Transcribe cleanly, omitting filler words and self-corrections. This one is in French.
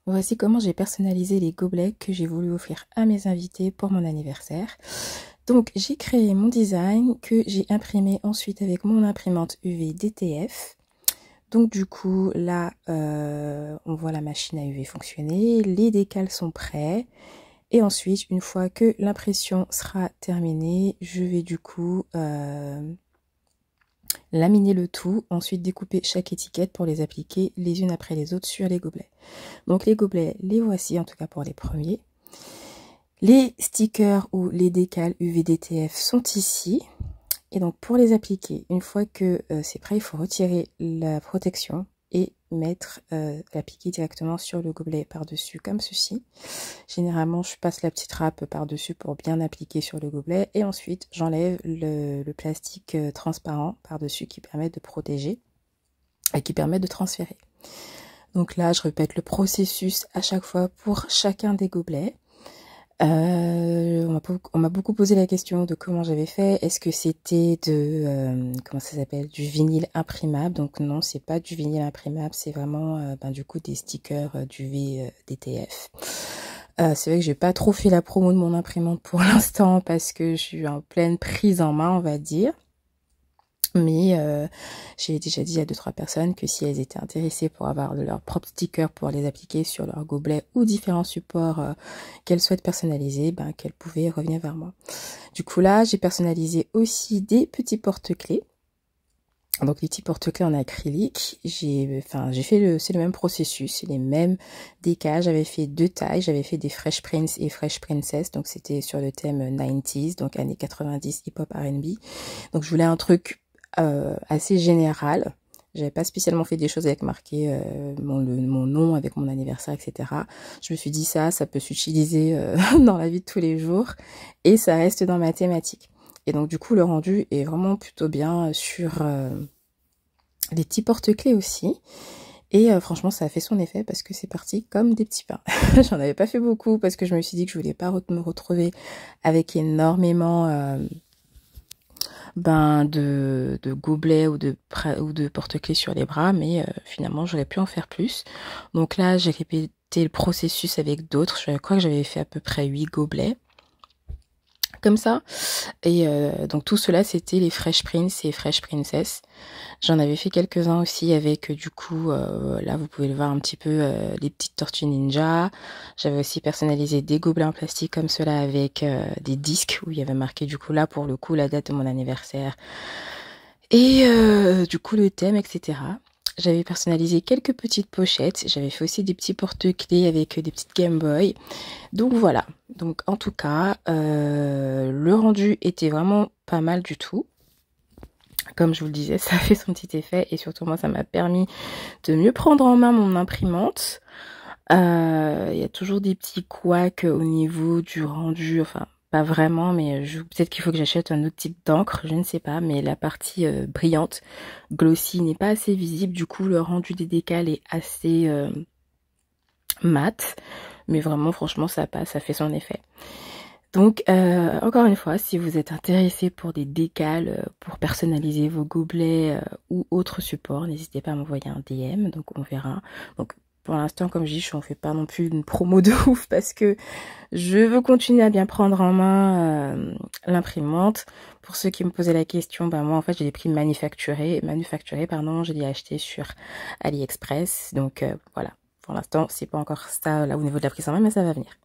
Voici comment j'ai personnalisé les gobelets que j'ai voulu offrir à mes invités pour mon anniversaire. Donc j'ai créé mon design que j'ai imprimé ensuite avec mon imprimante UV DTF. Donc du coup là on voit la machine à UV fonctionner, les décals sont prêts et ensuite une fois que l'impression sera terminée, je vais du coup laminer le tout, ensuite découper chaque étiquette pour les appliquer les unes après les autres sur les gobelets. Donc les gobelets, les voici en tout cas pour les premiers. Les stickers ou les décals UVDTF sont ici. Et donc pour les appliquer, une fois que c'est prêt, il faut retirer la protection et mettre l'appliquer directement sur le gobelet par-dessus comme ceci. Généralement, je passe la petite râpe par-dessus pour bien appliquer sur le gobelet et ensuite j'enlève le plastique transparent par-dessus qui permet de protéger et qui permet de transférer. Donc là, je répète le processus à chaque fois pour chacun des gobelets. On m'a beaucoup posé la question de comment j'avais fait. Est-ce que c'était comment ça s'appelle, du vinyle imprimable? Donc non, c'est pas du vinyle imprimable, c'est vraiment du coup des stickers du DTF. C'est vrai que j'ai pas trop fait la promo de mon imprimante pour l'instant parce que je suis en pleine prise en main, on va dire. Mais j'ai déjà dit à 2-3 personnes que si elles étaient intéressées pour avoir leurs propres stickers pour les appliquer sur leurs gobelets ou différents supports qu'elles souhaitent personnaliser, qu'elles pouvaient revenir vers moi. Du coup là, j'ai personnalisé aussi des petits porte-clés. Donc les petits porte-clés en acrylique, c'est le même processus, c'est les mêmes décals. J'avais fait 2 tailles, j'avais fait des Fresh Prince et Fresh Princess, donc c'était sur le thème 90s, donc années 90 hip-hop R&B. Donc je voulais un truc assez général. J'avais pas spécialement fait des choses avec marqué mon nom avec mon anniversaire, etc. Je me suis dit ça peut s'utiliser dans la vie de tous les jours et ça reste dans ma thématique. Et donc du coup le rendu est vraiment plutôt bien sur les petits porte-clés aussi. Et franchement ça a fait son effet parce que c'est parti comme des petits pains. J'en avais pas fait beaucoup parce que je me suis dit que je voulais pas me retrouver avec énormément de gobelets ou de porte-clés sur les bras, mais finalement j'aurais pu en faire plus. Donc là j'ai répété le processus avec d'autres. Je crois que j'avais fait à peu près 8 gobelets comme ça, et donc tout cela c'était les Fresh Prince et Fresh Princess. J'en avais fait quelques-uns aussi avec du coup là vous pouvez le voir un petit peu les petites tortues ninja. J'avais aussi personnalisé des gobelets en plastique comme cela avec des disques où il y avait marqué du coup là pour le coup la date de mon anniversaire et du coup le thème, etc. J'avais personnalisé quelques petites pochettes. J'avais fait aussi des petits porte-clés avec des petites Game Boy. Donc voilà. Donc en tout cas, le rendu était vraiment pas mal du tout. Comme je vous le disais, ça a fait son petit effet et surtout moi, ça m'a permis de mieux prendre en main mon imprimante. Il y a toujours des petits couacs au niveau du rendu, enfin pas vraiment, mais peut-être qu'il faut que j'achète un autre type d'encre, je ne sais pas, mais la partie brillante, glossy, n'est pas assez visible, du coup le rendu des décals est assez mat, mais vraiment franchement ça passe, ça fait son effet. Donc encore une fois, si vous êtes intéressé pour des décals, pour personnaliser vos gobelets ou autres supports, n'hésitez pas à m'envoyer un DM, donc on verra. Donc pour l'instant, comme je dis, je ne fais pas non plus une promo de ouf parce que je veux continuer à bien prendre en main l'imprimante. Pour ceux qui me posaient la question, moi en fait j'ai des prix manufacturés, je l'ai acheté sur AliExpress. Donc voilà, pour l'instant c'est pas encore ça là au niveau de la prise en main, mais ça va venir.